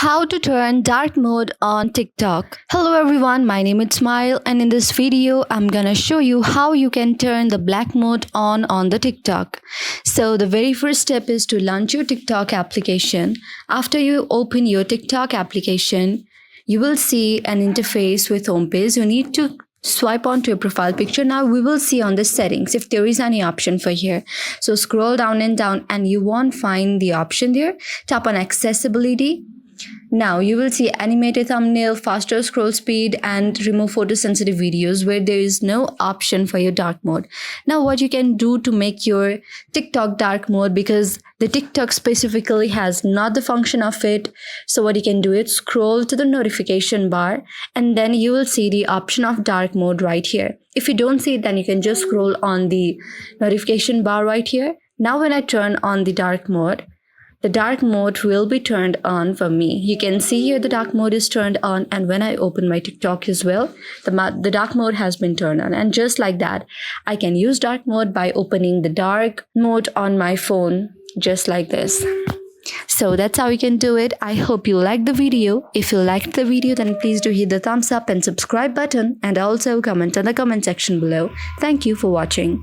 How to turn dark mode on TikTok. Hello everyone, my name is Smile and in this video I'm gonna show you how you can turn the black mode on the TikTok. So the very first step is to launch your TikTok application. After you open your TikTok application, you will see an interface with homepage. You need to swipe onto your profile picture. Now we will see on the settings if there is any option for here. So scroll down and you won't find the option there. Tap on accessibility. Now you will see animated thumbnail, faster scroll speed and remove photosensitive videos where there is no option for your dark mode. Now what you can do to make your TikTok dark mode, because the TikTok specifically has not the function of it. So what you can do is scroll to the notification bar and then you will see the option of dark mode right here. If you don't see it, then you can just scroll on the notification bar right here. Now when I turn on the dark mode will be turned on for me. You can see here the dark mode is turned on, and when I open my TikTok as well, the dark mode has been turned on. And just like that, I can use dark mode by opening the dark mode on my phone, just like this. So that's how you can do it. I hope you liked the video. If you liked the video, then please do hit the thumbs up and subscribe button, and also comment on the comment section below. Thank you for watching.